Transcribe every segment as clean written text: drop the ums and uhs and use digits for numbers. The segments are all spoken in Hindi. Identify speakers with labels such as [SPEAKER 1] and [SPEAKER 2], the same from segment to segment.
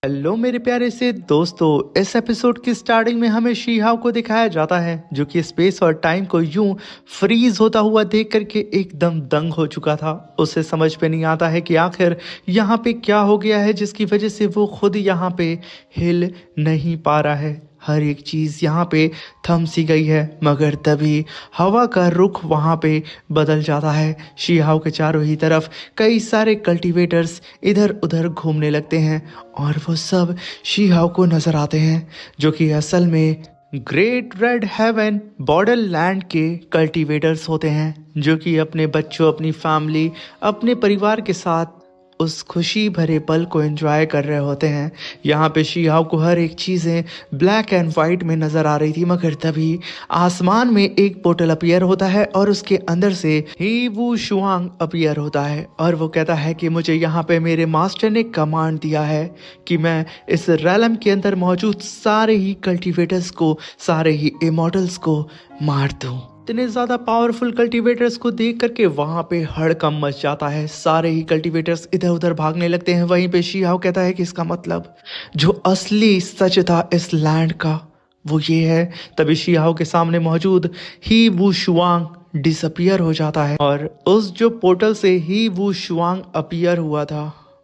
[SPEAKER 1] हेलो मेरे प्यारे से दोस्तों, इस एपिसोड की स्टार्टिंग में हमें शीहाव को दिखाया जाता है जो कि स्पेस और टाइम को यूं फ्रीज होता हुआ देख करके एकदम दंग हो चुका था। उसे समझ में नहीं आता है कि आखिर यहाँ पे क्या हो गया है जिसकी वजह से वो खुद यहाँ पे हिल नहीं पा रहा है। हर एक चीज़ यहाँ पे थम सी गई है, मगर तभी हवा का रुख वहाँ पे बदल जाता है। शीहाव के चारों ही तरफ कई सारे कल्टीवेटर्स इधर उधर घूमने लगते हैं और वो सब शीहाव को नजर आते हैं, जो कि असल में great red heaven border land के कल्टीवेटर्स होते हैं, जो कि अपने बच्चों, अपनी फैमिली, अपने परिवार के साथ उस खुशी भरे पल को एंजॉय कर रहे होते हैं। यहाँ पे शीहाव को हर एक चीज़ें ब्लैक एंड वाइट में नज़र आ रही थी, मगर तभी आसमान में एक पोर्टल अपीयर होता है और उसके अंदर से ही वू शुआंग अपीयर होता है और वो कहता है कि मुझे यहाँ पे मेरे मास्टर ने कमांड दिया है कि मैं इस रैलम के अंदर मौजूद सारे ही कल्टीवेटर्स को, सारे ही इमॉर्टल्स को मार दूं। इतने ज्यादा पावरफुल कल्टीवेटर्स को देख करके वहां पे हड़कंप मच जाता है। सारे ही कल्टीवेटर्स इधर उधर भागने लगते हैं। वहीं पे शीहाव कहता है कि इसका मतलब जो असली सच था इस लैंड का वो ये है। तभी शीहाव के सामने मौजूद ही वू शुआंग डिसअपियर हो जाता है और उस जो पोर्टल से ही वू शुआंग अपीयर हुआ था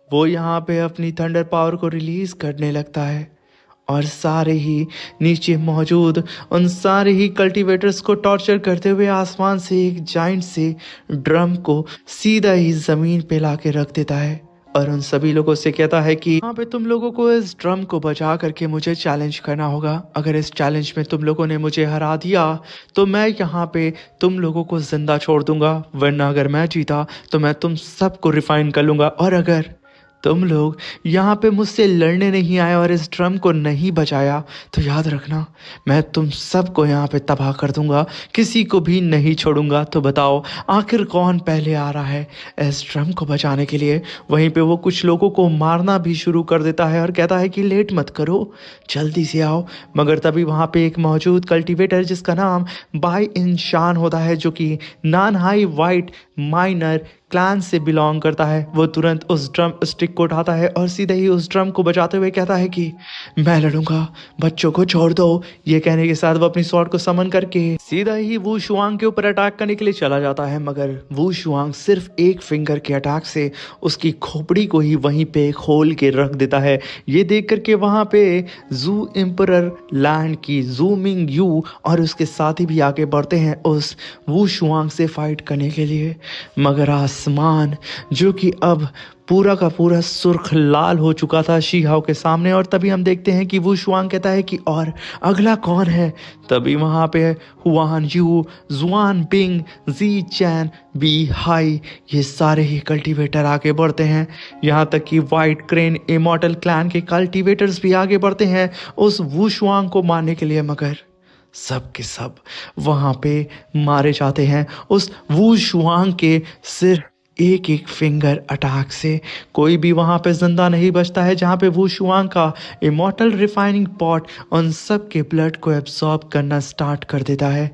[SPEAKER 1] वो यहाँ पे अपनी थंडर पावर को रिलीज करने लगता है और सारे ही नीचे मौजूद उन सारे ही कल्टीवेटर्स को टॉर्चर करते हुए आसमान से एक जाइंट से ड्रम को सीधा ही जमीन पे लाके रख देता है और उन सभी लोगों से कहता है कि यहाँ पे तुम लोगों को इस ड्रम को बचा करके मुझे चैलेंज करना होगा। अगर इस चैलेंज में तुम लोगों ने मुझे हरा दिया तो मैं यहाँ पे तुम लोगों को जिंदा छोड़ दूंगा, वरना अगर मैं जीता तो मैं तुम सबको रिफाइन कर लूंगा। और अगर तुम लोग यहाँ पे मुझसे लड़ने नहीं आए और इस ड्रम को नहीं बचाया तो याद रखना, मैं तुम सबको यहाँ पे तबाह कर दूंगा, किसी को भी नहीं छोड़ूंगा। तो बताओ आखिर कौन पहले आ रहा है इस ड्रम को बचाने के लिए। वहीं पे वो कुछ लोगों को मारना भी शुरू कर देता है और कहता है कि लेट मत करो, जल्दी से आओ। मगर तभी वहाँ पे एक मौजूद कल्टीवेटर जिसका नाम बाई इंशान होता है, जो कि नान हाई वाइट माइनर क्लान से बिलोंग करता है, वो तुरंत उस ड्रम स्टिक को उठाता है और सीधे ही उस ड्रम को बचाते हुए कहता है कि मैं लड़ूंगा, बच्चों को छोड़ दो। ये कहने के साथ वो अपनी स्वॉर्ड को समन करके सीधा ही वू शुआंग के ऊपर अटैक करने के लिए चला जाता है, मगर वू शुआंग सिर्फ एक फिंगर के अटैक से उसकी खोपड़ी को ही वहीं पे खोल के रख देता है। ये देख करके वहां पे जू एम्परर लैंड की जू मिंग यू और उसके साथी भी आगे बढ़ते हैं उस वू शुआंग से फाइट करने के लिए, मगर आसमान जो कि अब पूरा का पूरा सुर्ख लाल हो चुका था शीहाव के सामने। और तभी हम देखते हैं कि वो शुआंग कहता है कि और अगला कौन है। तभी वहां पे हुआन यू, जुआन बिंग, जी चैन, बी हाई, ये सारे ही कल्टीवेटर आगे बढ़ते हैं। यहाँ तक कि वाइट क्रेन इमॉर्टल क्लैन के कल्टीवेटर्स भी आगे बढ़ते हैं उस वू शुआंग को मारने के लिए, मगर सब के सब वहां पे मारे जाते हैं उस वू शुआंग के सिर्फ एक एक फिंगर अटैक से। कोई भी वहां पे जिंदा नहीं बचता है, जहां पे वू शुआंग का इमॉर्टल रिफाइनिंग पॉट उन सब के ब्लड को एब्सॉर्ब करना स्टार्ट कर देता है।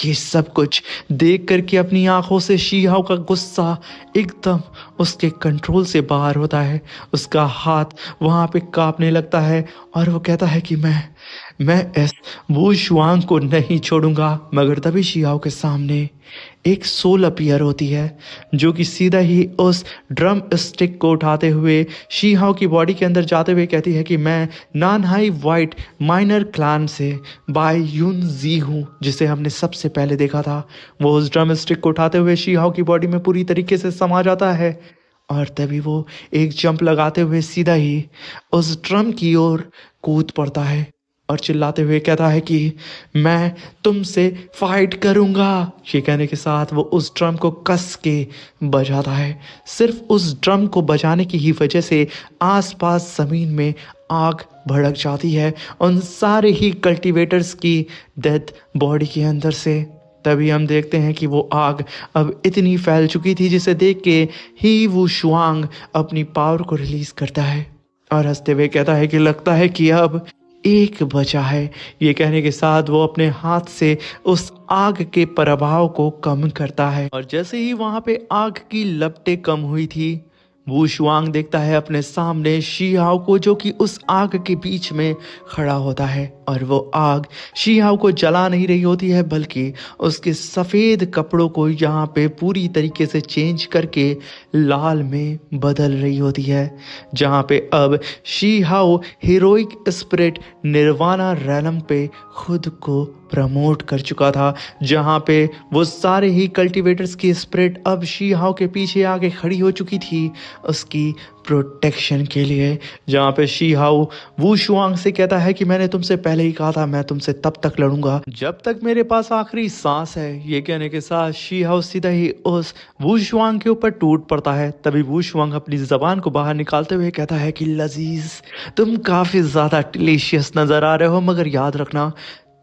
[SPEAKER 1] ये सब कुछ देख करके अपनी आंखों से शीहाव का गुस्सा एकदम उसके कंट्रोल से बाहर होता है। उसका हाथ वहां पे कांपने लगता है और वो कहता है कि मैं इस वू शुआंग को नहीं छोड़ूंगा। मगर तभी शीहाव के सामने एक सोल अपीयर होती है, जो कि सीधा ही उस ड्रम स्टिक को उठाते हुए शीहाव की बॉडी के अंदर जाते हुए कहती है कि मैं नानहाई वाइट माइनर क्लान से बाय यून जी हूँ, जिसे हमने सबसे पहले देखा था। वो उस ड्रम स्टिक को उठाते हुए शीहाव की बॉडी में पूरी तरीके से समा जाता है और तभी वो एक जंप लगाते हुए सीधा ही उस ड्रम की ओर कूद पड़ता है और चिल्लाते हुए कहता है कि मैं तुमसे फाइट करूंगा। ये कहने के साथ वो उस ड्रम को कस के बजाता है। सिर्फ उस ड्रम को बजाने की ही वजह से आसपास जमीन में आग भड़क जाती है उन सारे ही कल्टीवेटर्स की डेथ बॉडी के अंदर से। तभी हम देखते हैं कि वो आग अब इतनी फैल चुकी थी, जिसे देख के ही वो शुआंग अपनी पावर को रिलीज करता है और हंसते हुए कहता है कि लगता है कि अब एक बचा है। ये कहने के साथ वो अपने हाथ से उस आग के प्रभाव को कम करता है और जैसे ही वहां पे आग की लपटें कम हुई थी, वू शुआंग देखता है अपने सामने शी हाओ को, जो कि उस आग के बीच में खड़ा होता है और वो आग शी हाओ को जला नहीं रही होती है, बल्कि उसके सफ़ेद कपड़ों को यहाँ पे पूरी तरीके से चेंज करके लाल में बदल रही होती है। जहाँ पे अब शी हाओ हीरोइक स्पिरिट निर्वाणा रैलम पे खुद को प्रमोट कर चुका था, जहाँ पे वो सारे ही कल्टीवेटर्स की स्पिरिट अब शी हाओ के पीछे आके खड़ी हो चुकी थी उसकी प्रोटेक्शन के लिए। जहाँ पे शी हाओ वू शुआंग से कहता है कि मैंने तुमसे पहले ही कहा था, मैं तुमसे तब तक लड़ूंगा जब तक मेरे पास आखिरी सांस है। ये कहने के साथ शी हाओ सीधा ही उस वू शुआंग के ऊपर टूट पड़ता है। तभी वू शुआंग अपनी जबान को बाहर निकालते हुए कहता है कि लजीज, तुम काफी ज्यादा डिलीशियस नजर आ रहे हो, मगर याद रखना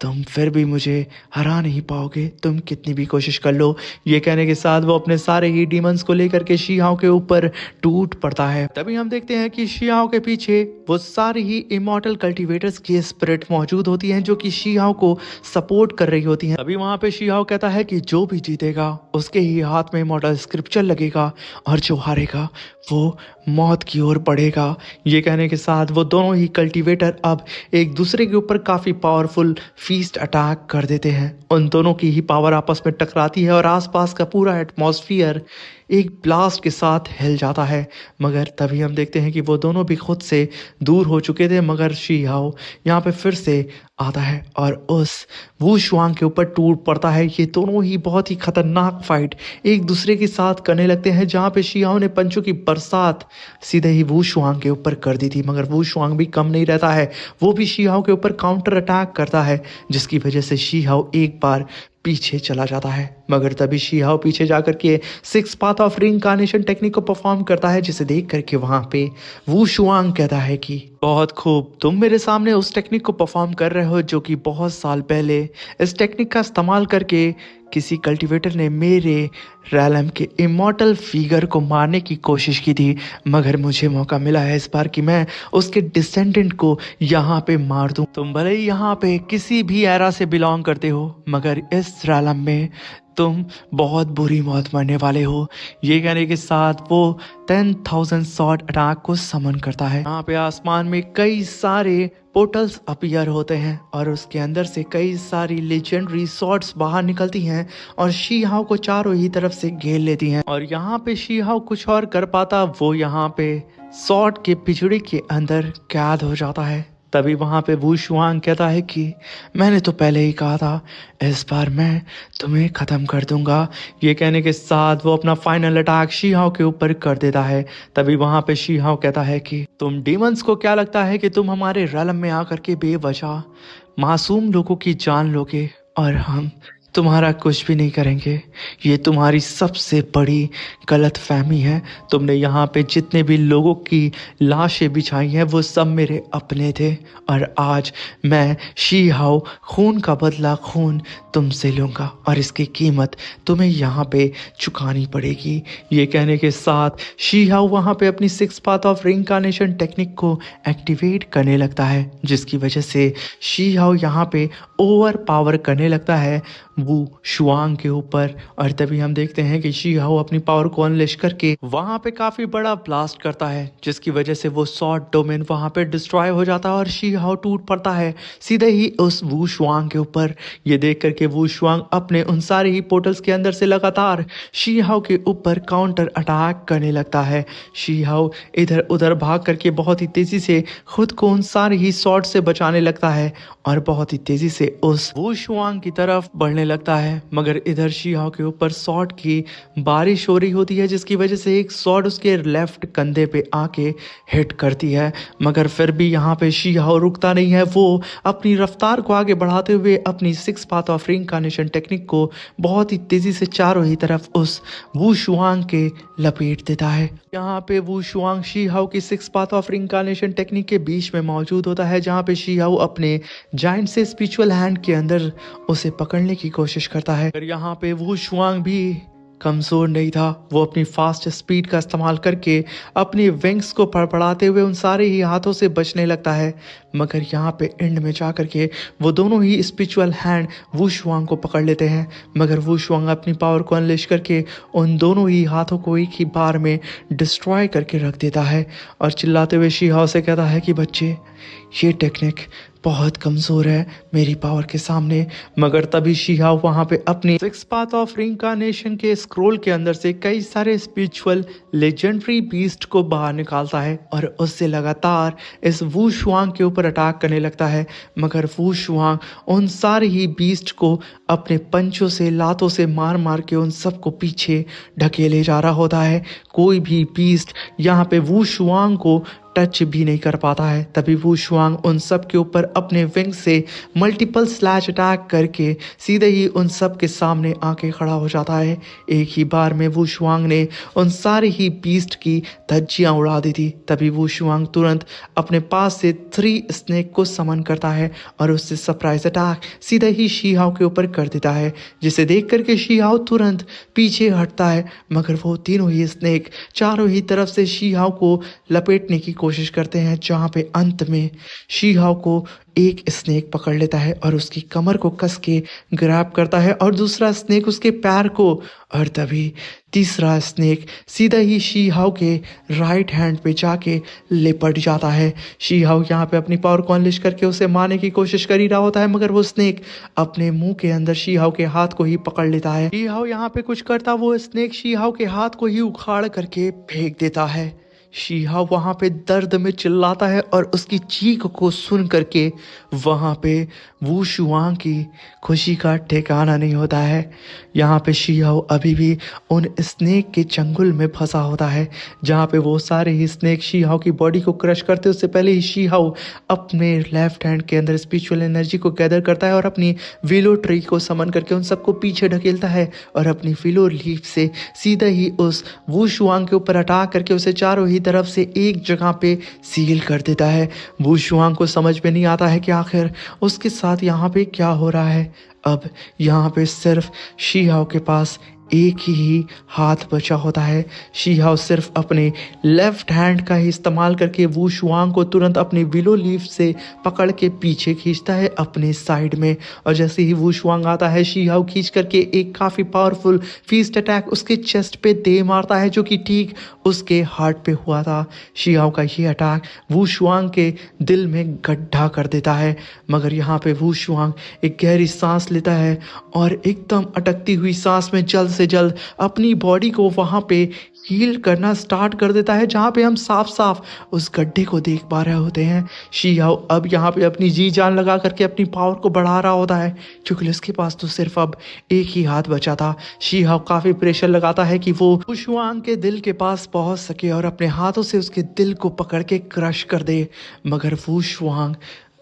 [SPEAKER 1] तुम फिर भी मुझे हरा नहीं पाओगे, तुम कितनी भी कोशिश कर लो। ये कहने के साथ वो अपने सारे ही डीमंस को लेकर के शी हाओ के ऊपर टूट पड़ता है। तभी हम देखते हैं कि शी हाओ के पीछे वो सारी ही इमॉर्टल कल्टीवेटर्स की स्पिरिट मौजूद होती हैं, जो कि शी हाओ को सपोर्ट कर रही होती हैं। तभी वहां पे शी हाओ कहता है कि जो भी जीतेगा उसके ही हाथ में इमॉर्टल स्क्रिप्चर लगेगा और जो हारेगा वो मौत की ओर बढ़ेगा। ये कहने के साथ वो दोनों ही कल्टीवेटर अब एक दूसरे के ऊपर काफी पावरफुल फीस्ट अटैक कर देते हैं। उन दोनों की ही पावर आपस में टकराती है और आसपास का पूरा एटमॉस्फेयर एक ब्लास्ट के साथ हिल जाता है। मगर तभी हम देखते हैं कि वो दोनों भी खुद से दूर हो चुके थे, मगर शी हाओ यहाँ पे फिर से आता है और उस वू शुआंग के ऊपर टूट पड़ता है। ये दोनों ही बहुत ही खतरनाक फाइट एक दूसरे के साथ करने लगते हैं, जहाँ पे शी हाओ ने पंचों की बरसात सीधे ही वू शुआंग के ऊपर कर दी थी। मगर वू शुआंग भी कम नहीं रहता है, वो भी शी हाओ के ऊपर काउंटर अटैक करता है, जिसकी वजह से शी हाओ एक बार पीछे चला जाता है। मगर तभी शी हाओ पीछे जाकर के सिक्स पाथ ऑफ रिइंकार्नेशन टेक्निक को परफॉर्म करता है, जिसे देख करके वहां पे वू शुआंग कहता है कि बहुत खूब, तुम मेरे सामने उस टेक्निक को परफॉर्म कर रहे हो जो कि बहुत साल पहले इस टेक्निक का इस्तेमाल करके किसी कल्टीवेटर ने मेरे रैलम के इमॉर्टल फिगर को मारने की कोशिश की थी। मगर मुझे मौका मिला है इस बार कि मैं उसके डिसेंडेंट को यहाँ पे मार दूं। तुम भले ही यहाँ पे किसी भी एरा से बिलोंग करते हो, मगर इस रैलम में तुम बहुत बुरी मौत मरने वाले हो। ये कहने के साथ वो 10,000 सॉर्ड अटैक को समन करता है। यहाँ पे आसमान में कई सारे पोर्टल्स अपीयर होते हैं और उसके अंदर से कई सारी लेजेंडरी सॉर्ड्स बाहर निकलती हैं और शी हाओ को चारों ही तरफ से घेर लेती हैं। और यहाँ पे शी हाओ कुछ और कर पाता, वो यहाँ पे सॉर्ड के पिछड़े के अंदर कैद हो जाता है। तभी वहां पे वू शुआंग कहता है कि मैंने तो पहले ही कहा था, इस बार मैं तुम्हें खत्म कर दूंगा। ये कहने के साथ वो अपना फाइनल अटैक शी हाओ के ऊपर कर देता है। तभी वहां पे शी हाओ कहता है कि तुम डीमंस को क्या लगता है कि तुम हमारे रैलम में आकर के बेवजह मासूम लोगों की जान लोगे और हम तुम्हारा कुछ भी नहीं करेंगे। ये तुम्हारी सबसे बड़ी गलत फहमी है। तुमने यहाँ पे जितने भी लोगों की लाशें बिछाई हैं वो सब मेरे अपने थे, और आज मैं शी हाओ खून का बदला खून तुमसे लूँगा और इसकी कीमत तुम्हें यहाँ पे चुकानी पड़ेगी। ये कहने के साथ शी हाओ वहाँ पे अपनी सिक्स पाथ ऑफ रिइंकार्नेशन टेक्निक को एक्टिवेट करने लगता है, जिसकी वजह से शी हाओ यहाँ पे ओवर पावर करने लगता है वू शुआंग के ऊपर। और तभी हम देखते हैं कि शी हाओ अपनी पावर को अनलेश करके वहां पे काफी बड़ा ब्लास्ट करता है, जिसकी वजह से वो सॉर्ड डोमेन वहां पे डिस्ट्रॉय हो जाता है और शी हाओ टूट पड़ता है सीधे ही उस वू शुआंग के ऊपर। ये देख करके वू शुआंग अपने उन सारे ही पोर्टल्स के अंदर से लगातार शी हाओ के ऊपर काउंटर अटैक करने लगता है। शी हाओ इधर उधर भाग करके बहुत ही तेजी से खुद को उन सारे ही सॉर्ड से बचाने लगता है और बहुत ही तेजी से उस वू शुआंग की तरफ बढ़ने लगता है। मगर इधर शी हाओ के ऊपर सॉर्ड की बारिश हो रही होती है, जिसकी वजह से एक सॉर्ड उसके लेफ्ट कंधे पे आके हिट करती है। मगर फिर भी यहाँ पे शी हाओ रुकता नहीं है, वो अपनी रफ्तार को आगे बढ़ाते हुए अपनी सिक्स पाथ ऑफ रिइंकार्नेशन टेक्निक को बहुत ही तेजी से चारों ही तरफ उस वू शुआंग के लपेट देता है। यहाँ पे वू शुआंग शी हाओ की सिक्स पाथ ऑफ रिइंकार्नेशन टेक्निक के बीच में मौजूद होता है, जहाँ पे शी हाओ अपने जाइंट से स्पिरिचुअल हैंड के अंदर उसे पकड़ने की कोशिश करता है। यहाँ पे वू शुआंग भी कमज़ोर नहीं था। वो अपनी फास्ट स्पीड का इस्तेमाल करके अपनी विंग्स को फड़फड़ाते हुए उन सारे ही हाथों से बचने लगता है। मगर यहाँ पे एंड में जा कर के वो दोनों ही स्पिरिचुअल हैंड वू शुआंग को पकड़ लेते हैं। मगर वू शुआंग अपनी पावर को अनलेश करके उन दोनों ही हाथों को एक ही बार में डिस्ट्रॉय करके रख देता है और चिल्लाते हुए शी हाओ से कहता है कि बच्चे, ये टेक्निक बहुत कमज़ोर है मेरी पावर के सामने। मगर तभी शी हाओ वहाँ पे अपनी सिक्स पाथ ऑफ रिइंकार्नेशन के स्क्रोल के अंदर से कई सारे स्पिरिचुअल लेजेंडरी बीस्ट को बाहर निकालता है और उससे लगातार इस वू शुआंग के ऊपर अटैक करने लगता है। मगर वू शुआंग उन सारे ही बीस्ट को अपने पंचों से, लातों से मार मार के उन सबको पीछे ढकेले जा रहा होता है। कोई भी बीस्ट यहाँ पे वू शुआंग को टच भी नहीं कर पाता है। तभी वू शुआंग उन सब के ऊपर अपने विंग से मल्टीपल स्लैश अटैक करके सीधे ही उन सब के सामने आके खड़ा हो जाता है। एक ही बार में वू शुआंग ने उन सारे ही बीस्ट की धज्जियां उड़ा दी थी। तभी वू शुआंग तुरंत अपने पास से 3 स्नेक को समन करता है और उससे सरप्राइज अटैक सीधे ही शी हाओ के ऊपर कर देता है, जिसे देख करके शी हाओ तुरंत पीछे हटता है। मगर वो तीनों ही स्नेक चारों ही तरफ से शी हाओ को लपेटने की कोशिश करते हैं, जहां पे अंत में शी हाओ को एक स्नेक पकड़ लेता है और उसकी कमर को कस के ग्रैब करता है और दूसरा स्नेक उसके पैर को, और तभी तीसरा स्नेक सीधा ही शी हाओ के राइट हैंड पे जाके लिपट जाता है। शी हाओ यहाँ पे अपनी पावर को अनलिश करके उसे मारने की कोशिश कर ही रहा होता है, मगर वो स्नेक अपने मुंह के अंदर शी हाओ के हाथ को ही पकड़ लेता है। शी हाओ यहाँ पे कुछ करता वो स्नेक शी हाओ के हाथ को ही उखाड़ करके फेंक देता है। शी हाओ वहाँ पे दर्द में चिल्लाता है और उसकी चीख को सुन करके वहाँ पे वू शुआंग की खुशी का ठिकाना नहीं होता है। यहाँ पे शी हाओ अभी भी उन स्नेक के चंगुल में फंसा होता है, जहाँ पे वो सारे ही स्नेक शी हाओ की बॉडी को क्रश करते उससे पहले ही शी हाओ अपने लेफ्ट हैंड के अंदर स्पिरिचुअल एनर्जी को गैदर करता है और अपनी विलो ट्री को समन करके उन सबको पीछे ढकेलता है और अपनी विलो लीफ से सीधा ही उस वू शुआंग के ऊपर अटैक करके उसे चारों ही तरफ से एक जगह पे सील कर देता है। वू शुआंग को समझ में नहीं आता है कि आखिर उसके साथ यहाँ पे क्या हो रहा है। अब यहाँ पे सिर्फ शी हाओ के पास एक ही हाथ बचा होता है। शी हाओ सिर्फ अपने लेफ्ट हैंड का ही इस्तेमाल करके वू शुआंग को तुरंत अपनी विलो लीफ से पकड़ के पीछे खींचता है अपने साइड में, और जैसे ही वू शुआंग आता है शी हाओ खींच करके एक काफ़ी पावरफुल फीस्ट अटैक उसके चेस्ट पे दे मारता है, जो कि ठीक उसके हार्ट पे हुआ था। शी हाओ का ये अटैक वू शुआंग के दिल में गड्ढा कर देता है। मगर यहाँ पे वू शुआंग एक गहरी सांस लेता है और एकदम अटकती हुई सांस में जल्द से जल्द अपनी बॉडी को वहां पे हील करना स्टार्ट कर देता है, जहां पे हम साफ साफ उस गड्ढे को देख पा रहे होते हैं। शी हाओ अब यहाँ पे अपनी जी जान लगा करके अपनी पावर को बढ़ा रहा होता है, क्योंकि उसके पास तो सिर्फ अब एक ही हाथ बचा था। शी हाओ काफी प्रेशर लगाता है कि वो वू शुआंग के दिल के पास पहुंच सके और अपने हाथों से उसके दिल को पकड़ के क्रश कर दे, मगर वू शुआंग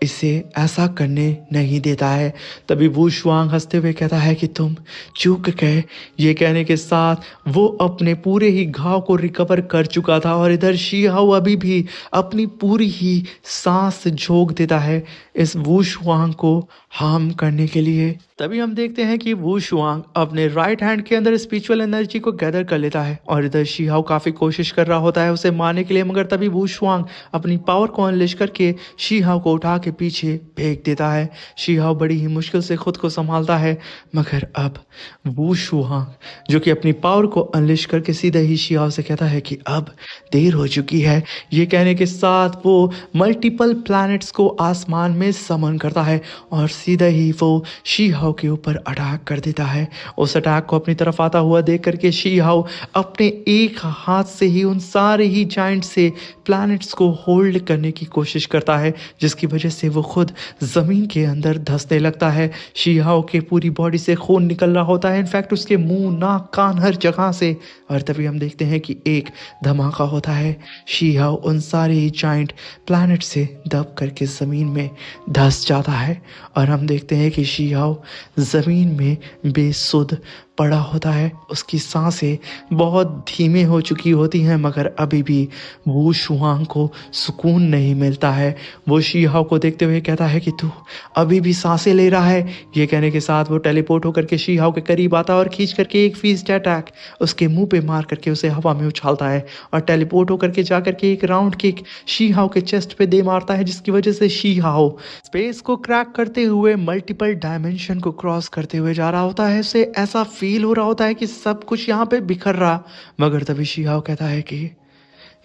[SPEAKER 1] इसे ऐसा करने नहीं देता है। तभी वू शुआंग हंसते हुए कहता है कि तुम चूक गए। ये कहने के साथ वो अपने पूरे ही घाव को रिकवर कर चुका था और इधर शी हाओ अभी भी अपनी पूरी ही सांस झोंक देता है इस वू शुआंग को हार्म करने के लिए। तभी हम देखते हैं कि वू शुआंग अपने राइट हैंड के अंदर स्पिरिचुअल एनर्जी को गैदर कर लेता है और इधर शी हाओ काफी कोशिश कर रहा होता है उसे मारने के लिए, मगर तभी वू शुआंग अपनी पावर को अनलिश करके शी हाओ को उठा के पीछे फेंक देता है। शी हाओ बड़ी ही मुश्किल से खुद को संभालता है, मगर अब वू शुआंग जो कि अपनी पावर को अनलिश करके सीधे ही शी हाओ से कहता है कि अब देर हो चुकी है। ये कहने के साथ वो मल्टीपल प्लैनेट्स को आसमान में समन करता है और सीधा ही वो शी हाओ के ऊपर अटैक कर देता है। उस अटैक को अपनी तरफ आता हुआ देख करके शी हाओ अपने एक हाथ से ही उन सारे ही जाइंट से प्लैनेट्स को होल्ड करने की कोशिश करता है, जिसकी वजह से वो खुद जमीन के अंदर धंसने लगता है। शी हाओ के पूरी बॉडी से खून निकल रहा होता है, इनफैक्ट उसके मुंह, नाक, कान हर जगह से। और तभी हम देखते हैं कि एक धमाका होता है। शी हाओ उन सारे ही जाइंट प्लैनेट से दब करके जमीन में धंस जाता है और हम देखते हैं कि शी हाओ जमीन में बेसुध बड़ा होता है। उसकी सांसें बहुत धीमे हो चुकी होती हैं, मगर अभी भी वो शुआंग को सुकून नहीं मिलता है। वो शी हाओ को देखते हुए कहता है कि तू अभी भी सांसें ले रहा है। ये कहने के साथ वो टेलीपोर्ट होकर के शी हाओ के करीब आता है और खींच करके एक फीस्ट अटैक उसके मुंह पे मार करके उसे हवा में उछालता है और टेलीपोर्ट होकर के जा करके एक राउंड किक शी हाओ के चेस्ट पे दे मारता है, जिसकी वजह से शी हाओ स्पेस को क्रैक करते हुए मल्टीपल डायमेंशन को क्रॉस करते हुए जा रहा होता है। उसे ऐसा फील हो रहा होता है कि सब कुछ यहाँ पे बिखर रहा, मगर तभी शी हाओ कहता है कि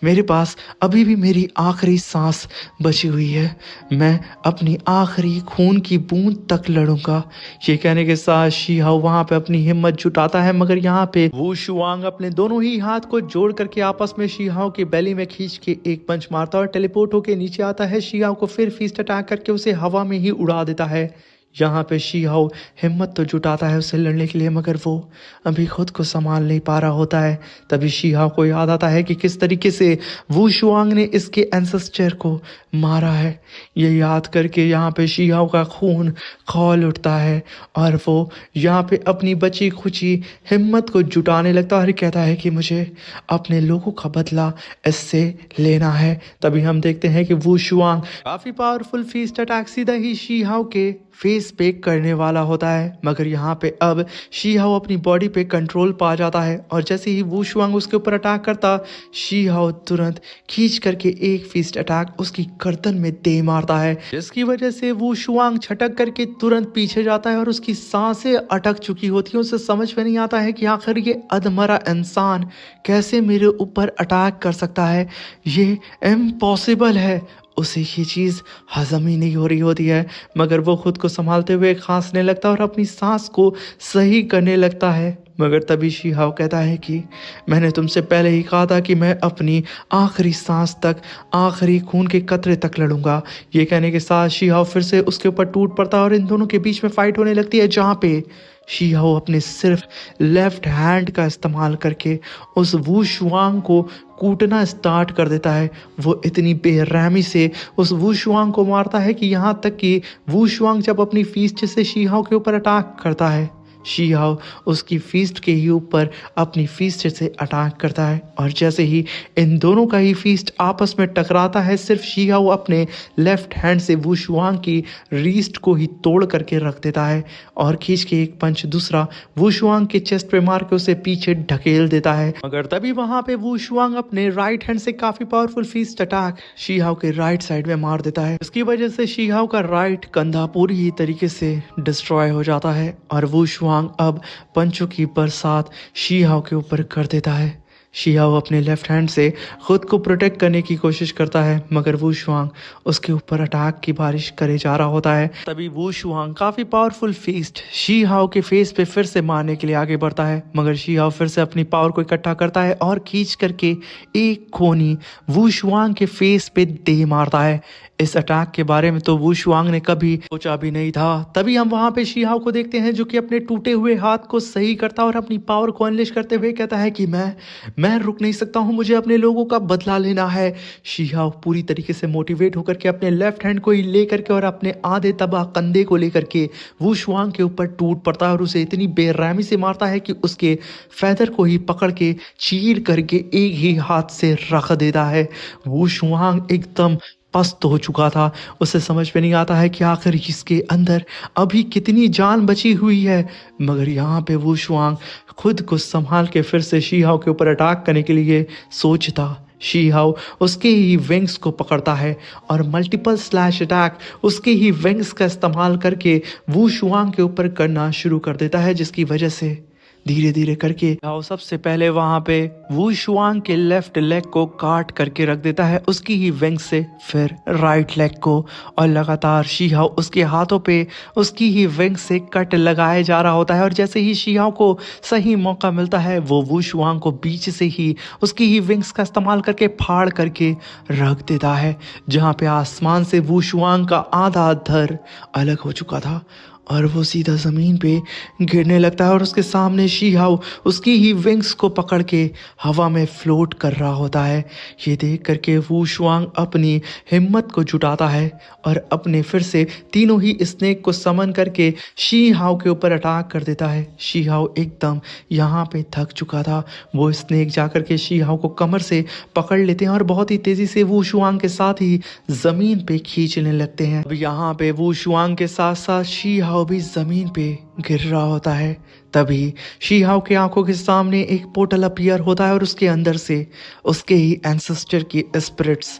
[SPEAKER 1] मेरे पास अभी भी मेरी आखिरी सांस बची हुई है, मैं अपनी आखिरी खून की बूंद तक लड़ूंगा। ये कहने के साथ शी हाओ वहां पे अपनी हिम्मत जुटाता है, मगर यहाँ पे वो शुआंग अपने दोनों ही हाथ को जोड़ करके आपस में शी हाओ की बेली में खींच के एक पंच मारता है और टेलीपोर्ट होके नीचे आता है। शी हाओ को फिर फीस्ट अटैक करके उसे हवा में ही उड़ा देता है। यहाँ पे शी हाओ हिम्मत तो जुटाता है उससे लड़ने के लिए, मगर वो अभी खुद को संभाल नहीं पा रहा होता है। तभी शी हाओ को याद आता है कि किस तरीके से वू शुआंग ने इसके एंसेस्टर को मारा है। ये याद करके यहाँ पे शी हाओ का खून खौल उठता है और वो यहाँ पे अपनी बची खुची हिम्मत को जुटाने लगता है और कहता है कि मुझे अपने लोगों का बदला इससे लेना है। तभी हम देखते हैं कि वू शुआंग काफी पावरफुल फीस्ट अटैक सीधा ही शी हाओ के फेस पे करने वाला होता है, मगर यहाँ पे अब शी हाओ अपनी बॉडी पे कंट्रोल पा जाता है और जैसे ही वू शुआंग उसके ऊपर अटैक करता, शी हाओ तुरंत खींच करके एक फीस्ट अटैक उसकी गर्दन में दे मारता है, जिसकी वजह से वू शुआंग छटक करके तुरंत पीछे जाता है और उसकी सांसें अटक चुकी होती हैं। उसे समझ में नहीं आता है कि आखिर ये अधमरा इंसान कैसे मेरे ऊपर अटैक कर सकता है, ये इम्पॉसिबल है। उसे ये चीज़ हजम ही नहीं हो रही होती है, मगर वो खुद को संभालते हुए खांसने लगता है और अपनी सांस को सही करने लगता है। मगर तभी शी हाओ कहता है कि मैंने तुमसे पहले ही कहा था कि मैं अपनी आखिरी सांस तक, आखिरी खून के कतरे तक लड़ूंगा। ये कहने के साथ शी हाओ फिर से उसके ऊपर टूट पड़ता है और इन दोनों के बीच में फाइट होने लगती है, जहाँ पे शी हाओ अपने सिर्फ लेफ्ट हैंड का इस्तेमाल करके उस वू शुआंग को कूटना स्टार्ट कर देता है। वो इतनी बेरहमी से उस वू शुआंग को मारता है कि यहाँ तक कि वू शुआंग जब अपनी फीस्ट से शी हाओ के ऊपर अटैक करता है, शी हाओ उसकी फीस्ट के ही ऊपर अपनी फीस्ट से अटैक करता है और जैसे ही इन दोनों का ही फीस्ट आपस में टकराता है, सिर्फ शी हाओ अपने लेफ्ट हैंड से वू शुआंग की रीस्ट को ही तोड़ करके रख देता है और खींच के एक पंच दूसरा वू शुआंग के चेस्ट पे मार के उसे पीछे ढकेल देता है। मगर तभी वहां पे वू शुआंग अपने राइट हैंड से काफी पावरफुल फीस्ट अटैक शी हाओ के राइट साइड में मार देता है। इसकी वजह से शी हाओ का राइट कंधा पूरी ही तरीके से डिस्ट्रॉय हो जाता है और वू शुआंग अब पंचों की बरसात शी हाओ के ऊपर कर देता है। शी हाओ अपने लेफ्ट हैंड से खुद को प्रोटेक्ट करने की कोशिश करता है, मगर वू शुआंग उसके ऊपर अटैक की बारिश करे जा रहा होता है। तभी वू शुआंग काफी पावरफुल फीस्ट शी हाओ के फेस पे फिर से मारने के लिए आगे बढ़ता है, मगर शी हाओ फिर से अपनी पावर को इकट्ठा करता है और खींच करके एक खूनी वू शुआंग के फेस पे दे मारता है। इस अटैक के बारे में तो वू शुआंग ने कभी सोचा भी नहीं था। तभी हम वहां पे शी हाओ को देखते हैं जो कि अपने टूटे हुए हाथ को सही करता और अपनी पावर को अनलिश करते हुए कहता है कि मैं रुक नहीं सकता हूं, मुझे अपने लोगों का बदला लेना है। शी हाओ पूरी तरीके से मोटिवेट होकर के अपने लेफ्ट हैंड को ही लेकर के और अपने आधे तबाह कंधे को लेकर के वू शुआंग के ऊपर टूट पड़ता है और उसे इतनी बेरहमी से मारता है कि उसके फेदर को ही पकड़ के चीर करके एक ही हाथ से रख देता है। वू शुआंग एकदम पस्त हो चुका था, उसे समझ में नहीं आता है कि आखिर इसके अंदर अभी कितनी जान बची हुई है। मगर यहाँ पे वू शुआंग खुद को संभाल के फिर से शी हाओ के ऊपर अटैक करने के लिए सोचता। शी हाओ उसके ही विंग्स को पकड़ता है और मल्टीपल स्लैश अटैक उसके ही विंग्स का इस्तेमाल करके वू शुआंग के ऊपर करना शुरू कर देता है, जिसकी वजह से धीरे धीरे करके हाओ सबसे पहले वहां पे वू शुआंग के लेफ्ट लेग को काट करके रख देता है उसकी ही विंग से, फिर राइट लेग को, और लगातार शी हाओ उसके हाथों पे उसकी ही विंग से कट लगाए जा रहा होता है और जैसे ही शी हाओ को सही मौका मिलता है वो वू शुआंग को बीच से ही उसकी ही विंग्स का इस्तेमाल करके फाड़ करके रख देता है, जहाँ पे आसमान से वू शुआंग का आधा धड़ अलग हो चुका था और वो सीधा ज़मीन पे गिरने लगता है और उसके सामने शी हाओ उसकी ही विंग्स को पकड़ के हवा में फ्लोट कर रहा होता है। ये देख करके वू शुआंग अपनी हिम्मत को जुटाता है और अपने फिर से तीनों ही स्नेक को समन करके शी हाओ के ऊपर अटैक कर देता है। शी हाओ एकदम यहाँ पे थक चुका था। वो स्नेक जाकर के शी हाओ को कमर से पकड़ लेते हैं और बहुत ही तेजी से वू शुआंग के साथ ही जमीन पे खींचने लगते हैं। अब यहाँ पे वू शुआंग के साथ साथ शी हाओ भी जमीन पे गिर रहा होता है। तभी शी हाओ की आंखों के सामने एक पोर्टल अपीयर होता है और उसके अंदर से उसके ही एंसेस्टर की स्पिरिट्स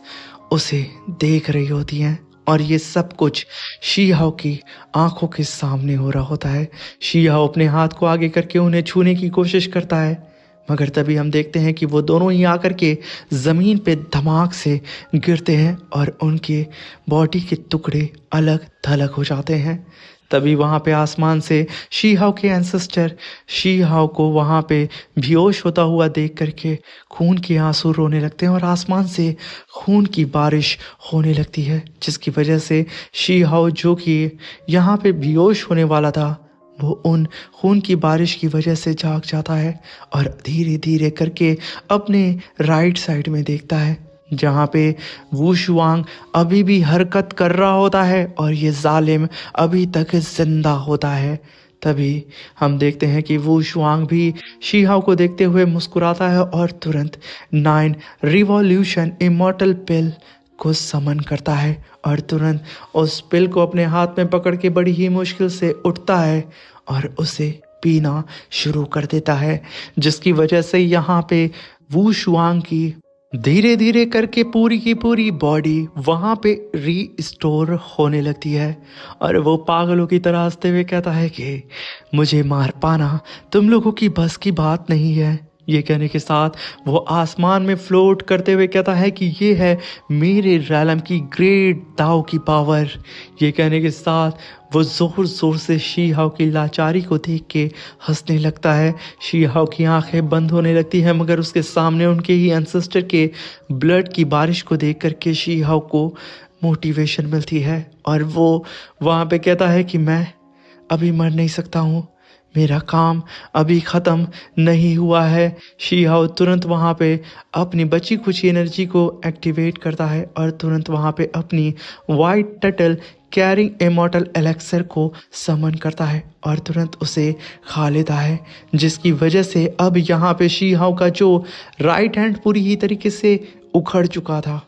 [SPEAKER 1] उसे देख रही होती हैं और ये सब कुछ शी हाओ की आंखों के सामने हो रहा होता है। शी हाओ अपने हाथ को आगे करके उन्हें छूने की कोशिश करता है, मगर तभी हम देखते हैं कि वो दोनों ही आकर के ज़मीन पे धमाक से गिरते हैं और उनके बॉडी के टुकड़े अलग थलग हो जाते हैं। तभी वहाँ पे आसमान से शी हाओ के एंसेस्टर शी हाओ को वहाँ पे बेहोश होता हुआ देख करके खून के आंसू रोने लगते हैं और आसमान से खून की बारिश होने लगती है, जिसकी वजह से शी हाओ जो कि यहाँ पे बेहोश होने वाला था वो उन खून की बारिश की वजह से जाग जाता है और धीरे धीरे करके अपने राइट साइड में देखता है जहाँ पे वू शुआंग अभी भी हरकत कर रहा होता है और ये जालिम अभी तक जिंदा होता है। तभी हम देखते हैं कि वू शुआंग भी शी हाओ को देखते हुए मुस्कुराता है और तुरंत 9 रिवॉल्यूशन इमॉर्टल पिल को समन करता है और तुरंत उस पिल को अपने हाथ में पकड़ के बड़ी ही मुश्किल से उठता है और उसे पीना शुरू कर देता है, जिसकी वजह से यहाँ पे वू शुआंग की धीरे धीरे करके पूरी की पूरी बॉडी वहाँ पे रीस्टोर होने लगती है और वो पागलों की तरह हंसते हुए कहता है कि मुझे मार पाना तुम लोगों की बस की बात नहीं है। ये कहने के साथ वो आसमान में फ्लोट करते हुए कहता है कि ये है मेरे रैलम की ग्रेट दाव की पावर। ये कहने के साथ वो ज़ोर ज़ोर से शी हाओ की लाचारी को देख के हंसने लगता है। शी हाओ की आंखें बंद होने लगती हैं, मगर उसके सामने उनके ही एंसेस्टर के ब्लड की बारिश को देख करके शी हाओ को मोटिवेशन मिलती है और वो वहाँ पे कहता है कि मैं अभी मर नहीं सकता हूँ, मेरा काम अभी ख़त्म नहीं हुआ है। शी हाओ तुरंत वहाँ पे अपनी बची कुछ एनर्जी को एक्टिवेट करता है और तुरंत वहाँ पे अपनी white turtle carrying immortal elixir को समन करता है और तुरंत उसे खा लेता है, जिसकी वजह से अब यहाँ पे शी हाओ का जो राइट हैंड पूरी ही तरीके से उखड़ चुका था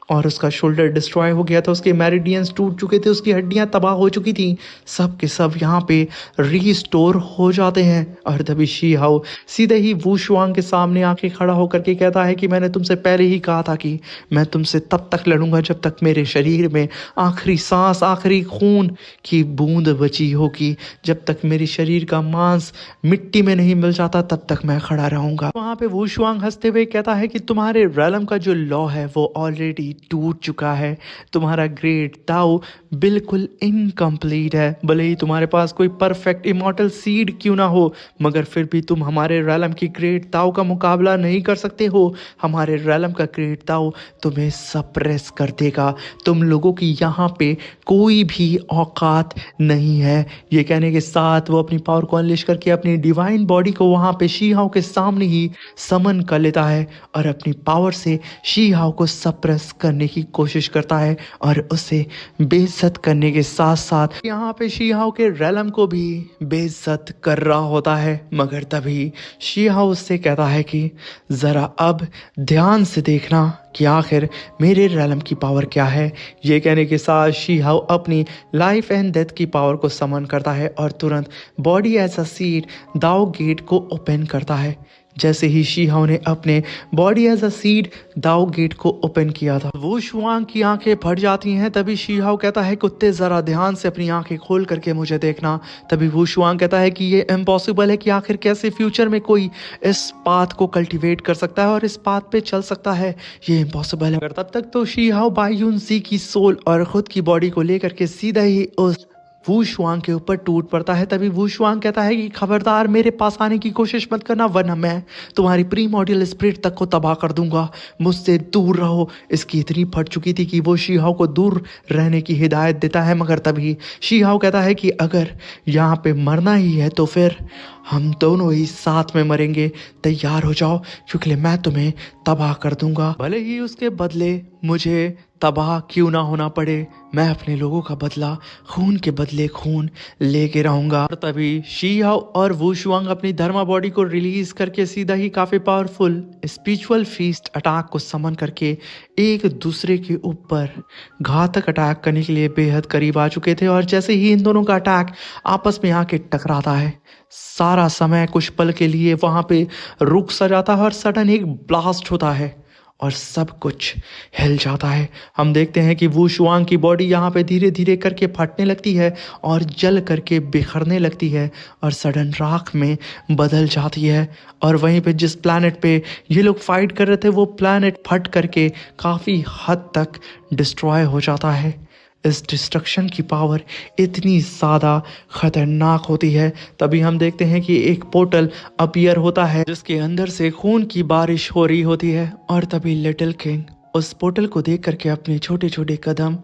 [SPEAKER 1] और उसका शोल्डर डिस्ट्रॉय हो गया था, उसके मैरिडियंस टूट चुके थे, उसकी हड्डियां तबाह हो चुकी थी, सब के सब यहाँ पे रीस्टोर हो जाते हैं। और तभी शी हाओ सीधे ही वू शुआंग के सामने आके खड़ा होकर के कहता है कि मैंने तुमसे पहले ही कहा था कि मैं तुमसे तब तक लड़ूंगा जब तक मेरे शरीर में आखिरी सांस आखिरी खून की बूंद बची होगी, जब तक मेरे शरीर का मांस मिट्टी में नहीं मिल जाता तब तक मैं खड़ा रहूंगा। वहाँ पे वू शुआंग हंसते हुए कहता है कि तुम्हारे रैलम का जो लॉ है वो ऑलरेडी टूट चुका है, तुम्हारा ग्रेट ताओ बिल्कुल इनकम्प्लीट है, भले ही तुम्हारे पास कोई परफेक्ट इमॉर्टल सीड क्यों ना हो, मगर फिर भी तुम हमारे रैलम की ग्रेट ताओ का मुकाबला नहीं कर सकते हो। हमारे रैलम का ग्रेट ताओ तुम्हें सप्रेस कर देगा, तुम लोगों की यहाँ पे कोई भी औकात नहीं है। ये कहने के साथ वो अपनी पावर को अनलिश करके अपनी डिवाइन बॉडी को वहाँ पे शी हाओ के सामने ही समन कर लेता है और अपनी पावर से शी हाओ को सप्रेस करने की कोशिश करता है और उसे बेइज्जत करने के साथ साथ यहाँ पे शी हाओ के रैलम को भी बेइज्जत कर रहा होता है। मगर तभी शी हाओ उससे कहता है कि जरा अब ध्यान से देखना कि आखिर मेरे रैलम की पावर क्या है। ये कहने के साथ शी हाओ अपनी लाइफ एंड डेथ की पावर को समन करता है और तुरंत बॉडी एज अ सीड दाओ गेट को ओपन करता है। जैसे ही शी हाओ ने अपने बॉडी एज अ सीड दाओ गेट को ओपन किया था, वो शुआंग की आंखें फट जाती हैं। तभी शी हाओ कहता है कुत्ते जरा ध्यान से अपनी आंखें खोल करके मुझे देखना। तभी वो शुआंग कहता है कि ये इम्पॉसिबल है, कि आखिर कैसे फ्यूचर में कोई इस पाथ को कल्टीवेट कर सकता है और इस पाथ पे चल सकता है, ये इम्पॉसिबल है। तब तक तो शी हाओ बाई यून ज़ी की सोल और खुद की बॉडी को लेकर के सीधा ही उस वू शुआंग के ऊपर टूट पड़ता है। तभी वू शुआंग कहता है कि खबरदार मेरे पास आने की कोशिश मत करना, वरना मैं तुम्हारी प्रीमोर्डियल स्पिरिट तक को तबाह कर दूंगा। मुझसे दूर रहो। इसकी इतनी फट चुकी थी कि वो शीहाओ को दूर रहने की हिदायत देता है, मगर तभी शीहाओ कहता है कि अगर यहाँ पे मरना ही है तो फिर हम दोनों ही साथ में मरेंगे। तैयार हो जाओ क्योंकि मैं तुम्हें तबाह कर दूंगा, भले ही उसके बदले मुझे तबाह क्यों ना होना पड़े। मैं अपने लोगों का बदला खून के बदले खून लेके रहूंगा। और तभी शीहाओ और वू शुआंग अपनी धर्मा बॉडी को रिलीज करके सीधा ही काफी पावरफुल स्पिरिचुअल फीस्ट अटैक को समन करके एक दूसरे के ऊपर घातक अटैक करने के लिए बेहद करीब आ चुके थे। और जैसे ही इन दोनों का अटैक आपस में आके टकराता है, सारा समय कुछ पल के लिए वहां पे रुक सा जाता है और सडन एक ब्लास्ट होता है और सब कुछ हिल जाता है। हम देखते हैं कि वू शुआंग की बॉडी यहाँ पे धीरे धीरे करके फटने लगती है और जल करके बिखरने लगती है और सडन राख में बदल जाती है। और वहीं पे जिस प्लैनेट पे ये लोग फाइट कर रहे थे वो प्लैनेट फट करके काफ़ी हद तक डिस्ट्रॉय हो जाता है। इस डिस्ट्रक्शन की पावर इतनी ज़्यादा खतरनाक होती है। तभी हम देखते हैं कि एक पोर्टल अपीयर होता है जिसके अंदर से खून की बारिश हो रही होती है। और तभी लिटिल किंग उस पोर्टल को देख करके अपने छोटे छोटे कदम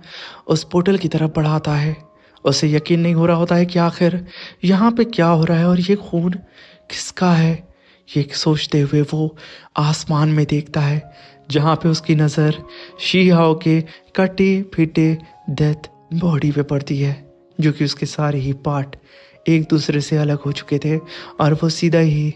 [SPEAKER 1] उस पोर्टल की तरफ बढ़ाता है। उसे यकीन नहीं हो रहा होता है कि आखिर यहाँ पे क्या हो रहा है और ये खून किसका है। ये सोचते हुए वो आसमान में देखता है जहाँ पे उसकी नज़र शीहाओ के कटे फिटे डेथ बॉडी पे पड़ती है, जो कि उसके सारे ही पार्ट एक दूसरे से अलग हो चुके थे और वो सीधा ही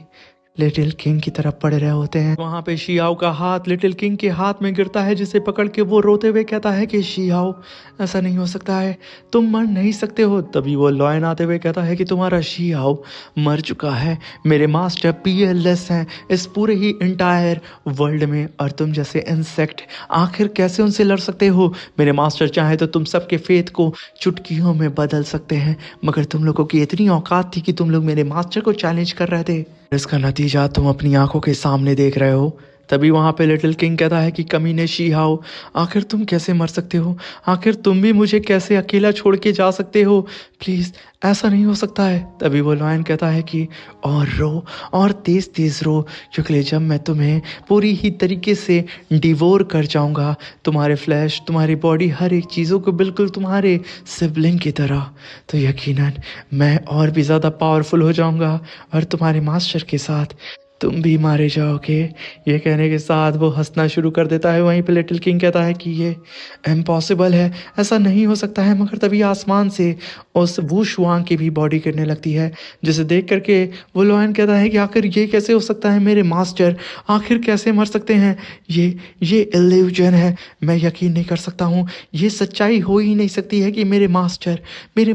[SPEAKER 1] लिटिल किंग की तरफ पड़ रहे होते हैं। वहाँ पे शीहाओ का हाथ लिटिल किंग के हाथ में गिरता है, जिसे पकड़ के वो रोते हुए कहता है कि शीहाओ ऐसा नहीं हो सकता है, तुम मर नहीं सकते हो। तभी वो लॉयन आते हुए कहता है कि तुम्हारा शीहाओ मर चुका है, मेरे मास्टर पीएलएस हैं इस पूरे ही इंटायर वर्ल्ड में, और तुम जैसे इंसेक्ट आखिर कैसे उनसे लड़ सकते हो। मेरे मास्टर चाहे तो तुम सबके फेथ को चुटकियों में बदल सकते हैं, मगर तुम लोगों की इतनी औकात थी कि तुम लोग मेरे मास्टर को चैलेंज कर रहे थे। इसका नतीजा तुम अपनी आंखों के सामने देख रहे हो। तभी वहाँ पे लिटिल किंग कहता है कि कमीने शीहाओ, आखिर तुम कैसे मर सकते हो, आखिर तुम भी मुझे कैसे अकेला छोड़ के जा सकते हो, प्लीज़ ऐसा नहीं हो सकता है। तभी वो लॉयन कहता है कि और रो और तेज़ तेज़ रो, क्योंकि जब मैं तुम्हें पूरी ही तरीके से डिवोर कर जाऊंगा, तुम्हारे फ्लैश तुम्हारी बॉडी हर एक चीज़ों को बिल्कुल तुम्हारे सिबलिंग की तरह, तो यकीनन मैं और भी ज़्यादा पावरफुल हो जाऊंगा और तुम्हारे मास्टर के साथ तुम भी मारे जाओगे। ये कहने के साथ वो हंसना शुरू कर देता है। वहीं पे लिटिल किंग कहता है कि ये इम्पॉसिबल है, ऐसा नहीं हो सकता है। मगर तभी आसमान से उस वू शुआंग की भी बॉडी गिरने लगती है, जिसे देख करके वो लॉयन कहता है कि आखिर ये कैसे हो सकता है, मेरे मास्टर आखिर कैसे मर सकते हैं, ये इल्यूजन है, मैं यकीन नहीं कर सकता हूँ, ये सच्चाई हो ही नहीं सकती है कि मेरे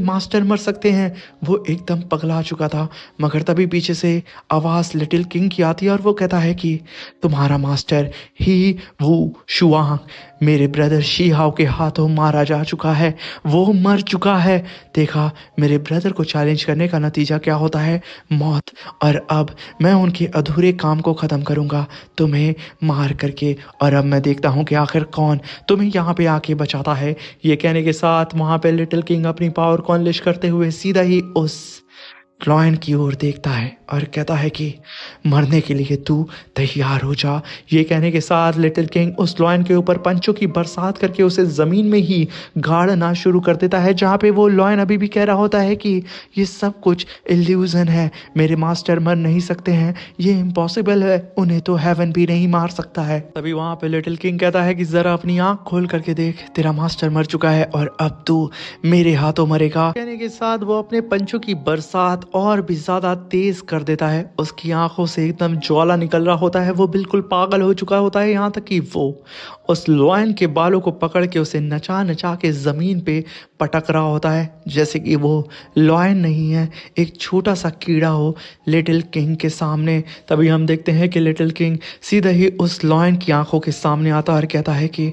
[SPEAKER 1] मास्टर मर सकते हैं। वो एकदम पगला चुका था, मगर तभी पीछे से आवाज़ लिटिल किंग की आती है और वो कहता है कि तुम्हारा मास्टर ही वू शुआंग मेरे ब्रदर शीहाओ के हाथों मारा जा चुका है, वो मर चुका है। देखा मेरे ब्रदर को चैलेंज करने का नतीजा क्या होता है, मौत। और अब मैं उनके अधूरे काम को ख़त्म करूँगा तुम्हें मार करके, और अब मैं देखता हूँ कि आखिर कौन तुम्हें यहाँ पे आके बचाता है। ये कहने के साथ वहाँ पे लिटिल किंग अपनी पावर को अनलिश करते हुए सीधा ही उस लॉयन की ओर देखता है और कहता है कि मरने के लिए तू तैयार हो जा। ये कहने के साथ लिटिल किंग उस लॉयन के ऊपर पंचों की बरसात करके उसे ज़मीन में ही गाड़ना शुरू कर देता है, जहाँ पे वो लॉयन अभी भी कह रहा होता है कि ये सब कुछ इल्यूजन है, मेरे मास्टर मर नहीं सकते हैं, ये इम्पॉसिबल है, उन्हें तो हेवन भी नहीं मार सकता है। तभी वहाँ पे लिटिल किंग कहता है कि ज़रा अपनी आँख खोल करके देख, तेरा मास्टर मर चुका है और अब तू मेरे हाथों मरेगा। कहने के साथ वो अपने पंचों की बरसात और भी ज़्यादा तेज़ कर देता है। उसकी आंखों से एकदम ज्वाला निकल रहा होता है, वो बिल्कुल पागल हो चुका होता है, यहाँ तक कि वो उस लॉयन के बालों को पकड़ के उसे नचा नचा के ज़मीन पे पटक रहा होता है, जैसे कि वो लॉयन नहीं है, एक छोटा सा कीड़ा हो लिटिल किंग के सामने। तभी हम देखते हैं कि लिटिल किंग सीधा ही उस लॉयन की आंखों के सामने आता और कहता है कि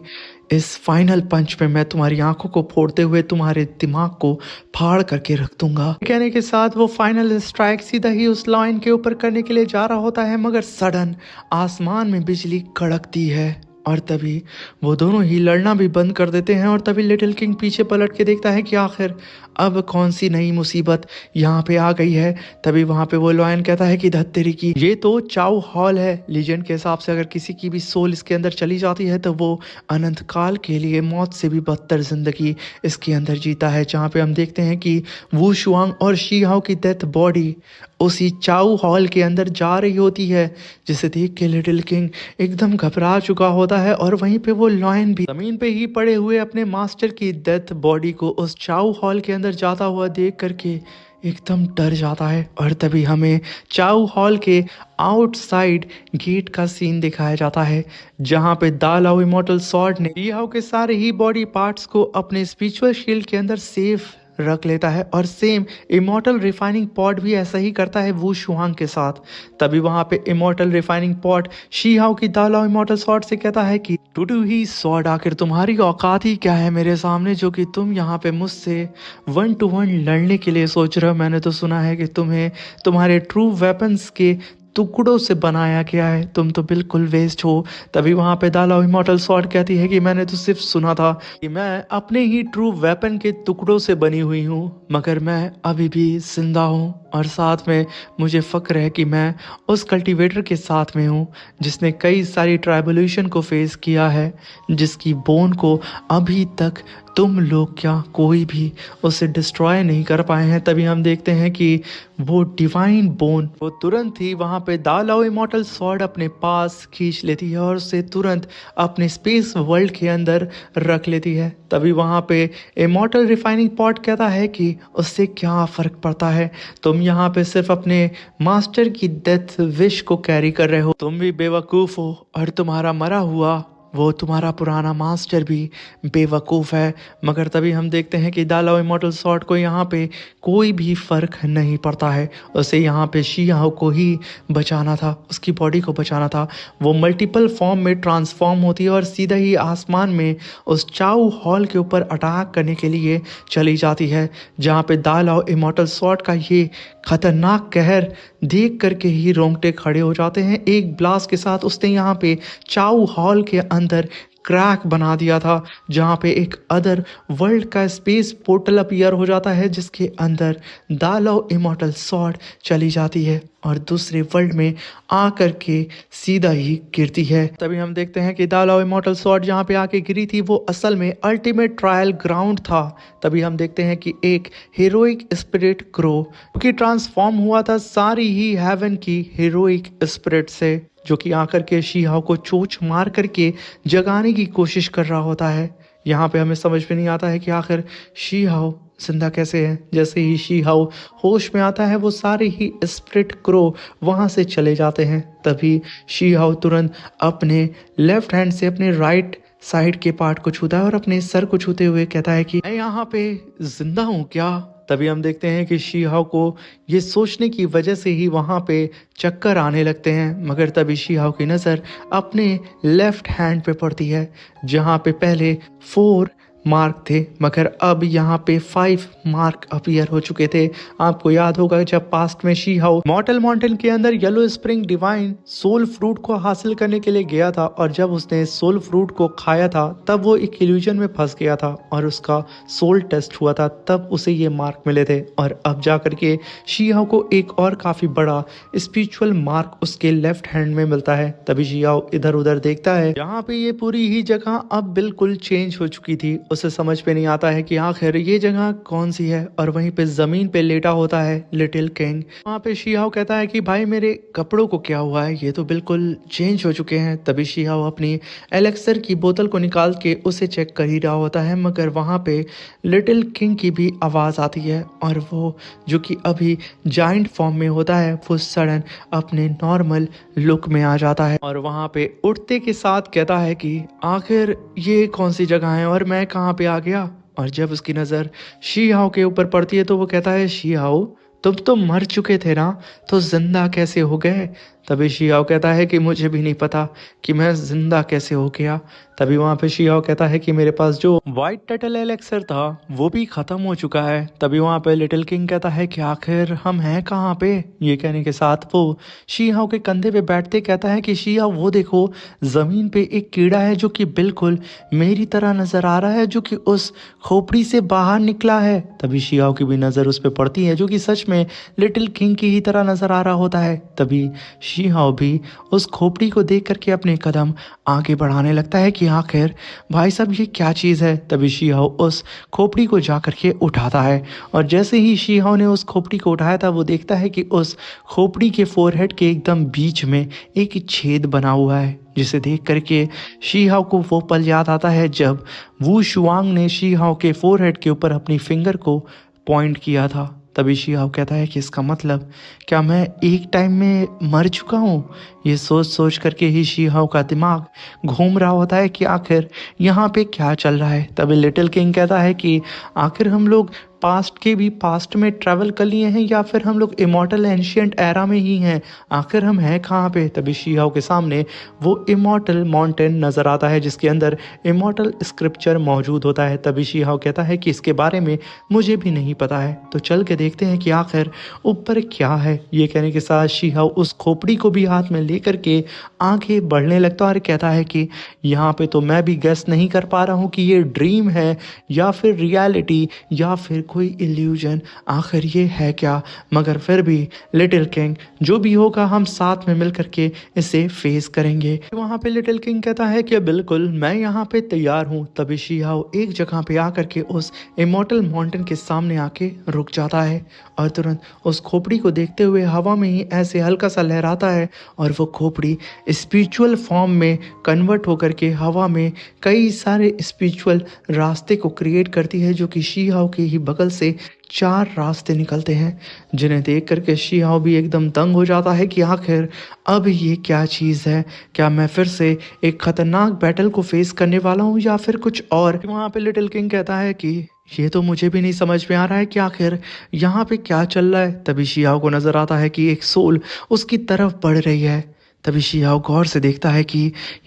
[SPEAKER 1] इस फाइनल पंच में मैं तुम्हारी आंखों को फोड़ते हुए तुम्हारे दिमाग को फाड़ करके रख दूंगा। कहने के साथ वो फाइनल स्ट्राइक सीधा ही उस लॉयन के ऊपर करने के लिए जा रहा होता है, मगर सडन आसमान में बिजली कड़कती है और तभी वो दोनों ही लड़ना भी बंद कर देते हैं और तभी लिटिल किंग पीछे पलट के देखता है कि आखिर अब कौन सी नई मुसीबत यहाँ पे आ गई है। तभी वहाँ पे वो लॉयन कहता है कि धत्तेरी की, ये तो चाउ हॉल है। लीजेंड के हिसाब से अगर किसी की भी सोल इसके अंदर चली जाती है तो वो अनंत काल के लिए मौत से भी बदतर जिंदगी इसके अंदर जीता है। जहाँ पे हम देखते हैं कि वू शुआंग और शी हाओ की डेथ बॉडी उसी चाउ हॉल के अंदर जा रही होती है, जिसे देख के लिटिल किंग एकदम घबरा चुका होता है और वहीं पे वो लॉयन भी जमीन पे ही पड़े हुए अपने मास्टर की डेथ बॉडी को उस चाउ हॉल के अंदर जाता हुआ देख करके एकदम डर जाता है। और तभी हमें चाउ हॉल के आउटसाइड गेट का सीन दिखाया जाता है, जहां पे दा लाओ इमॉर्टल सॉर्ड ने रिहाओ के सारे ही बॉडी पार्ट्स को अपने स्पिरिचुअल शील्ड के अंदर सेफ रख लेता है और सेम इमॉर्टल रिफाइनिंग पॉट भी ऐसा ही करता है वू शुआंग के साथ। तभी वहां पे इमॉर्टल रिफाइनिंग पॉट शी हाओ की दा लाओ इमॉर्टल सॉर्ड से कहता है कि टूटू ही सॉर्ड, आखिर तुम्हारी औकात ही क्या है मेरे सामने, जो कि तुम यहाँ पे मुझसे 1-to-1 लड़ने के लिए सोच रहे हो। मैंने तो सुना है कि तुम्हें तुम्हारे ट्रू वेपन्स के टुकड़ों से बनाया गया है, तुम तो बिल्कुल वेस्ट हो। तभी वहां पे दा लाओ इमॉर्टल सॉर्ड कहती है कि मैंने तो सिर्फ सुना था कि मैं अपने ही ट्रू वेपन के टुकड़ों से बनी हुई हूँ, मगर मैं अभी भी जिंदा हूँ और साथ में मुझे फक्र है कि मैं उस कल्टीवेटर के साथ में हूँ जिसने कई सारी ट्राइबुलेशन को फेस किया है, जिसकी बोन को अभी तक तुम लोग क्या कोई भी उसे डिस्ट्रॉय नहीं कर पाए हैं। तभी हम देखते हैं कि वो डिवाइन बोन वो तुरंत ही वहां पे दा लाओ इमॉर्टल सॉर्ड अपने पास खींच लेती है और उसे तुरंत अपने स्पेस वर्ल्ड के अंदर रख लेती है। तभी वहां पे इमॉर्टल रिफाइनिंग पॉट कहता है कि उससे क्या फर्क पड़ता है, तुम यहाँ पे सिर्फ अपने मास्टर की डेथ विश को कैरी कर रहे हो, तुम भी बेवकूफ हो और तुम्हारा मरा हुआ वो तुम्हारा पुराना मास्टर भी बेवकूफ़ है। मगर तभी हम देखते हैं कि दा लाओ इमॉर्टल सॉर्ड को यहाँ पे कोई भी फर्क नहीं पड़ता है, उसे यहाँ पे शी हाओ को ही बचाना था, उसकी बॉडी को बचाना था। वो मल्टीपल फॉर्म में ट्रांसफॉर्म होती है और सीधा ही आसमान में उस चाउ हॉल के ऊपर अटैक करने के लिए चली जाती है, जहाँ पे दा लाओ इमॉर्टल सॉर्ड का ये खतरनाक कहर देख करके ही रोंगटे खड़े हो जाते हैं। एक ब्लास्ट के साथ उसने यहाँ पे चाउ हॉल के अंदर क्रैक बना दिया था, जहाँ पे एक अदर वर्ल्ड का स्पेस पोर्टल अपीयर हो जाता है, जिसके अंदर दा लाओ इमॉर्टल सॉर्ड चली जाती है और दूसरे वर्ल्ड में आकर के सीधा ही गिरती है। तभी हम देखते हैं कि दा लाओ इमॉर्टल सॉर्ड जहाँ पे आके गिरी थी वो असल में अल्टीमेट ट्रायल ग्राउंड था। तभी हम देखते हैं कि एक हीरोइक स्पिरिट क्रो की ट्रांसफॉर्म हुआ था सारी ही हेवन की हीरोइक स्पिरिट से, जो कि आकर के शी हाओ को चोंच मार करके जगाने की कोशिश कर रहा होता है। यहाँ पे हमें समझ में नहीं आता है कि आखिर शी हाओ जिंदा कैसे है। जैसे ही शी हाओ होश में आता है वो सारे ही स्पिरिट क्रो वहाँ से चले जाते हैं। तभी शी हाओ तुरंत अपने लेफ्ट हैंड से अपने राइट साइड के पार्ट को छूता है और अपने सर को छूते हुए कहता है कि मैं यहाँ पे जिंदा हूँ क्या। तभी हम देखते हैं कि शी हाओ को ये सोचने की वजह से ही वहाँ पे चक्कर आने लगते हैं, मगर तभी शी हाओ की नज़र अपने लेफ्ट हैंड पे पड़ती है, जहाँ पे पहले 4 मार्क थे मगर अब यहाँ पे 5 मार्क अपीयर हो चुके थे। आपको याद होगा जब पास्ट में शी हाओ मॉर्टल माउंटेन के अंदर yellow spring divine soul fruit को हासिल करने के लिए गया था और जब उसने सोल फ्रूट को खाया था तब वो एक इल्यूजन में फंस गया था और उसका सोल टेस्ट हुआ था, तब उसे ये मार्क मिले थे। और अब जा करके शी हाओ को एक और काफी बड़ा स्पिरिचुअल मार्क उसके लेफ्ट हैंड में मिलता है। तभी शी हाओ इधर उधर देखता है, यहाँ पे ये पूरी ही जगह अब बिल्कुल चेंज हो चुकी थी। उसे समझ पे नहीं आता है कि आखिर ये जगह कौन सी है और वहीं पे जमीन पे लेटा होता है लिटिल किंग। वहाँ पे शी हाओ कहता है कि भाई मेरे कपड़ों को क्या हुआ है, ये तो बिल्कुल चेंज हो चुके हैं। तभी शी हाओ अपनी एलेक्सर की बोतल को निकाल के उसे चेक कर ही रहा होता है, मगर वहाँ पे लिटिल किंग की भी आवाज़ आती है और वो जो कि अभी जाइंट फॉर्म में होता है वो सडन अपने नॉर्मल लुक में आ जाता है और वहाँ पे उठते के साथ कहता है कि आखिर ये कौन सी जगह है और मैं कहाँ पे आ गया। और जब उसकी नज़र शी हाओ के ऊपर पड़ती है तो वो कहता है शी हाओ तुम तो मर चुके थे ना, तो जिंदा कैसे हो गए। तभी शिहाओ कहता है कि मुझे भी नहीं पता कि मैं जिंदा कैसे हो गया। तभी वहाँ पे शिहाओ कहता है कि मेरे पास जो वाइट टर्टल एलेक्सर था वो भी खत्म हो चुका है। तभी वहाँ पे लिटिल किंग कहता है कि आखिर हम हैं कहाँ पे। ये कहने के साथ वो शिहाओ के कंधे पे बैठते कहता है कि शिहाओ वो देखो, जमीन पे एक कीड़ा है जो कि बिल्कुल मेरी तरह नजर आ रहा है, जो कि उस खोपड़ी से बाहर निकला है। तभी शिहाओ की भी नजर उस पर पड़ती है जो कि सच में लिटिल किंग की ही तरह नजर आ रहा होता है। तभी शिहाओ भी उस खोपड़ी को देख करके अपने कदम आगे बढ़ाने लगता है कि आखिर भाई साहब ये क्या चीज़ है। तभी शिहाओ उस खोपड़ी को जा करके उठाता है और जैसे ही शिहाओ ने उस खोपड़ी को उठाया था वो देखता है कि उस खोपड़ी के फोरहेड के एकदम बीच में एक छेद बना हुआ है, जिसे देख करके शिहाओ को वो पल याद आता है जब वू शुआंग ने शिहाओ के फोरहेड के ऊपर अपनी फिंगर को पॉइंट किया था। तभी शिहाओ कहता है कि इसका मतलब क्या मैं एक टाइम में मर चुका हूँ। ये सोच सोच करके ही शिहाओ का दिमाग घूम रहा होता है कि आखिर यहाँ पे क्या चल रहा है। तभी लिटिल किंग कहता है कि आखिर हम लोग पास्ट के भी पास्ट में ट्रैवल कर लिए हैं या फिर हम लोग इमॉर्टल एंशियंट एरा में ही हैं, आखिर हम हैं कहाँ पे। तभी शिहाओ के सामने वो इमॉर्टल माउंटेन नज़र आता है जिसके अंदर इमॉर्टल स्क्रिप्चर मौजूद होता है। तभी शिहाओ कहता है कि इसके बारे में मुझे भी नहीं पता है, तो चल के देखते हैं कि आखिर ऊपर क्या है। ये कहने के साथ शिहाओ उस खोपड़ी को भी हाथ में लेकर के आगे बढ़ने लगता है और कहता है कि यहाँ पे तो मैं भी गेस नहीं कर पा रहा हूँ कि ये ड्रीम है या फिर रियलिटी या फिर कोई इल्यूजन, आखिर ये है क्या। मगर फिर भी लिटिल किंग जो भी होगा हम साथ में मिल करके इसे फेस करेंगे। वहाँ पे लिटिल किंग कहता है कि बिल्कुल मैं यहाँ पे तैयार हूँ। तभी शिहाओ एक जगह पे आकर के उस इमॉर्टल माउंटेन के सामने आके रुक जाता है और तुरंत उस खोपड़ी को देखते हुए हवा में ही ऐसे हल्का सा लहराता है और वो खोपड़ी स्पिरिचुअल फॉर्म में कन्वर्ट होकर के हवा में कई सारे स्पिरिचुअल रास्ते को क्रिएट करती है, जो कि शिहाओ के ही बगल से 4 रास्ते निकलते हैं, जिन्हें देख करके शिहाओ भी एकदम दंग हो जाता है कि आखिर अब ये क्या चीज़ है। क्या मैं फिर से एक खतरनाक बैटल को फेस करने वाला हूँ या फिर कुछ और। वहाँ पे लिटिल किंग कहता है कि ये तो मुझे भी नहीं समझ में आ रहा है कि आखिर यहाँ पे क्या चल रहा है। तभी शिहाओ को नजर आता है कि एक सोल उसकी तरफ बढ़ रही है। तभी शिहाओ गौर से देखता है कि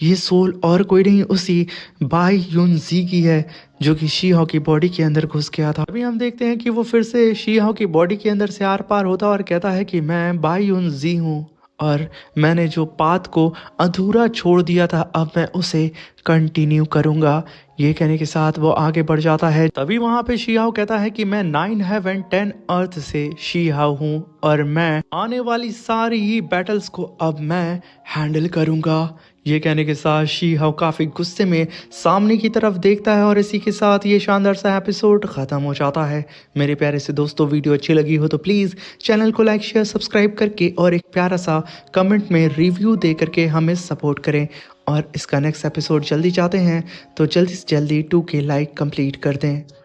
[SPEAKER 1] ये सोल और कोई नहीं उसी बाई युन जी की है, जो कि शिहाओ की बॉडी के अंदर घुस गया था। अभी हम देखते हैं कि वो फिर से शिहाओ की बॉडी के अंदर से आर पार होता और कहता है कि मैं बाई युन जी हूँ और मैंने जो पाथ को अधूरा छोड़ दिया था अब मैं उसे कंटिन्यू करूँगा। ये कहने के साथ वो आगे बढ़ जाता है। तभी वहाँ पे शिहाओ कहता है कि मैं 9 हेवन 10 अर्थ से शिहाओ हूँ और मैं आने वाली सारी ही बैटल्स को अब मैं हैंडल करूँगा। ये कहने के साथ शिहाओ काफ़ी गुस्से में सामने की तरफ देखता है और इसी के साथ ये शानदार सा एपिसोड ख़त्म हो जाता है। मेरे प्यारे से दोस्तों, वीडियो अच्छी लगी हो तो प्लीज़ चैनल को लाइक शेयर सब्सक्राइब करके और एक प्यारा सा कमेंट में रिव्यू दे करके हमें सपोर्ट करें। और इसका नेक्स्ट एपिसोड जल्दी चाहते हैं तो जल्दी से जल्दी 2K लाइक कंप्लीट कर दें।